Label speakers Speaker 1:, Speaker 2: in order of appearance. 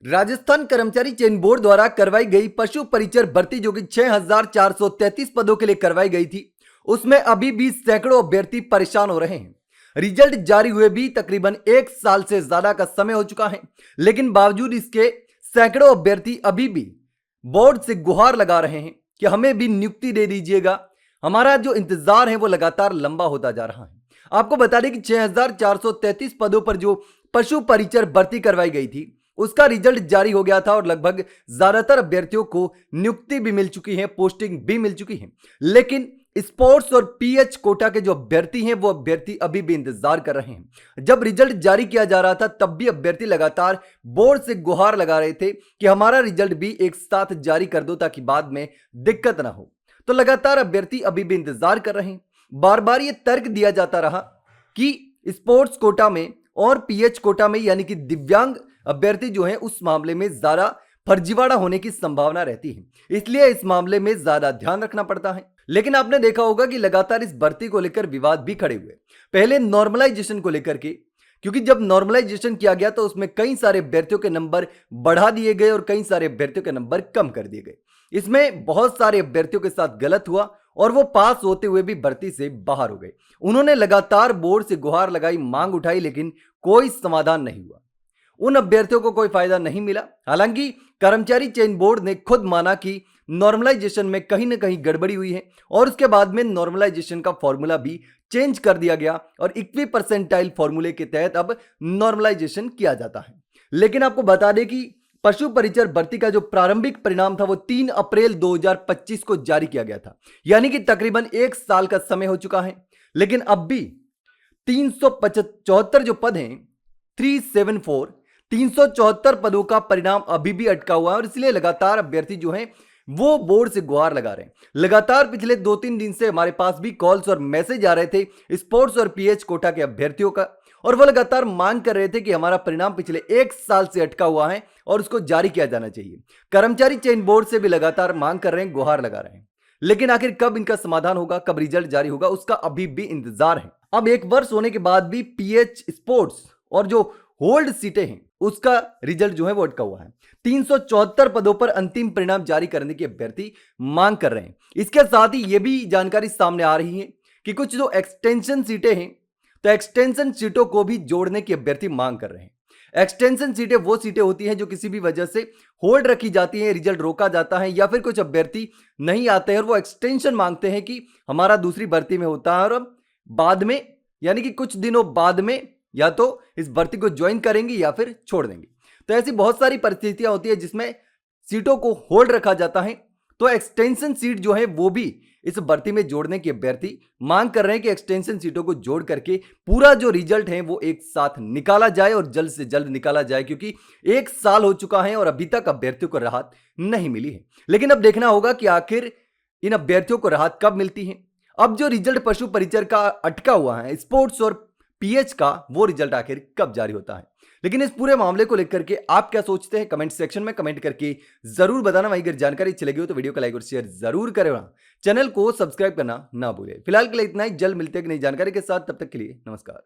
Speaker 1: राजस्थान कर्मचारी चयन बोर्ड द्वारा करवाई गई पशु परिचर भर्ती जो कि 6,433 पदों के लिए करवाई गई थी, उसमें अभी भी सैकड़ों अभ्यर्थी परेशान हो रहे हैं। रिजल्ट जारी हुए भी तकरीबन एक साल से ज्यादा का समय हो चुका है, लेकिन बावजूद इसके सैकड़ों अभ्यर्थी अभी भी बोर्ड से गुहार लगा रहे हैं कि हमें भी नियुक्ति दे दीजिएगा। हमारा जो इंतजार है वो लगातार लंबा होता जा रहा है। आपको बता दें कि 6,433 पदों पर जो पशु परिचर भर्ती करवाई गई थी, उसका रिजल्ट जारी हो गया था और लगभग ज्यादातर अभ्यर्थियों को नियुक्ति भी मिल चुकी है, पोस्टिंग भी मिल चुकी है। लेकिन स्पोर्ट्स और पीएच कोटा के जो अभ्यर्थी हैं वो अभ्यर्थी अभी भी इंतजार कर रहे हैं। जब रिजल्ट जारी किया जा रहा था तब भी अभ्यर्थी लगातार बोर्ड से गुहार लगा रहे थे कि हमारा रिजल्ट भी एक साथ जारी कर दो ताकि बाद में दिक्कत ना हो। तो लगातार अभ्यर्थी अभी भी इंतजार कर रहे हैं। बार बार ये तर्क दिया जाता रहा कि स्पोर्ट्स कोटा में और पीएच कोटा में यानी कि दिव्यांग अभ्यर्थी जो है उस मामले में ज्यादा फर्जीवाड़ा होने की संभावना रहती है, इसलिए इस मामले में ज्यादा ध्यान रखना पड़ता है। लेकिन आपने देखा होगा कि लगातार इस भर्ती को लेकर विवाद भी खड़े हुए। पहले नॉर्मलाइजेशन को लेकर के, क्योंकि जब नॉर्मलाइजेशन किया गया तो उसमें कई सारे अभ्यर्थियों के नंबर बढ़ा दिए गए और कई सारे अभ्यर्थियों के नंबर कम कर दिए गए। इसमें बहुत सारे अभ्यर्थियों के साथ गलत हुआ और वो पास होते हुए भी भर्ती से बाहर हो गए। उन्होंने लगातार बोर्ड से गुहार लगाई, मांग उठाई, लेकिन कोई समाधान नहीं हुआ। उन अभ्यर्थियों को कोई फायदा नहीं मिला। हालांकि कर्मचारी चयन बोर्ड ने खुद माना कि नॉर्मलाइजेशन में कहीं ना कहीं गड़बड़ी हुई है और उसके बाद में नॉर्मलाइजेशन का फॉर्मूला भी चेंज कर दिया गया और 21 परसेंटाइल फॉर्मूले के तहत अब नॉर्मलाइजेशन किया जाता है। लेकिन आपको बता दें कि पशु परिचर भर्ती का जो प्रारंभिक परिणाम था वो 3 अप्रैल 2025 को जारी किया गया था, यानी कि तकरीबन एक साल का समय हो चुका है। लेकिन अब भी 374 जो पद हैं, 374 पदों का परिणाम अभी भी अटका हुआ है और इसलिए लगातार अभ्यर्थी जो हैं वो बोर्ड से गुहार लगा रहे हैं। लगातार पिछले 2-3 दिन से हमारे पास भी कॉल्स और मैसेज आ रहे थे स्पोर्ट्स और पीएच कोटा के अभ्यर्थियों का, और वो लगातार मांग कर रहे थे कि हमारा परिणाम पिछले एक साल से अटका हुआ है और उसको जारी किया जाना चाहिए। कर्मचारी चयन बोर्ड से भी लगातार मांग कर रहे हैं, गुहार लगा रहे हैं। लेकिन आखिर कब इनका समाधान होगा, कब रिजल्ट जारी होगा, उसका अभी भी इंतजार है। अब एक वर्ष होने के बाद भी पीएच स्पोर्ट्स और जो होल्ड सीटें हैं उसका रिजल्ट जो है वो अटका हुआ है। 374 पदों पर अंतिम परिणाम जारी करने की अभ्यर्थी मांग कर रहे हैं। इसके साथ ही यह भी जानकारी सामने आ रही है कि कुछ जो एक्सटेंशन सीटें हैं, तो एक्सटेंशन सीटों को भी जोड़ने की अभ्यर्थी मांग कर रहे हैं। एक्सटेंशन सीटें वो सीटें होती हैं जो किसी भी वजह से होल्ड रखी जाती हैं, रिजल्ट रोका जाता है या फिर कुछ अभ्यर्थी नहीं आते हैं और वो एक्सटेंशन मांगते हैं कि हमारा दूसरी भर्ती में होता है और बाद में यानी कि कुछ दिनों बाद में या तो इस भर्ती को ज्वाइन करेंगे या फिर छोड़ देंगे। तो ऐसी बहुत सारी परिस्थितियां होती है जिसमें सीटों को होल्ड रखा जाता है। तो एक्सटेंशन सीट जो है वो भी इस भर्ती में जोड़ने की अभ्यर्थी मांग कर रहे हैं कि एक्सटेंशन सीटों को जोड़ करके पूरा जो रिजल्ट है वो एक साथ निकाला जाए और जल्द से जल्द निकाला जाए, क्योंकि एक साल हो चुका है और अभी तक अभ्यर्थियों को राहत नहीं मिली है। लेकिन अब देखना होगा कि आखिर इन अभ्यर्थियों को राहत कब मिलती है। अब जो रिजल्ट पशु परिचर का अटका हुआ है स्पोर्ट्स और पीएच का, वो रिजल्ट आखिर कब जारी होता है। लेकिन इस पूरे मामले को लेकर के आप क्या सोचते हैं, कमेंट सेक्शन में कमेंट करके जरूर बताना। वहीं अगर जानकारी अच्छी लगी हो तो वीडियो को लाइक और शेयर जरूर करें, चैनल को सब्सक्राइब करना ना भूलें। फिलहाल के लिए इतना ही, जल्द मिलते हैं नई जानकारी के साथ, तब तक के लिए नमस्कार।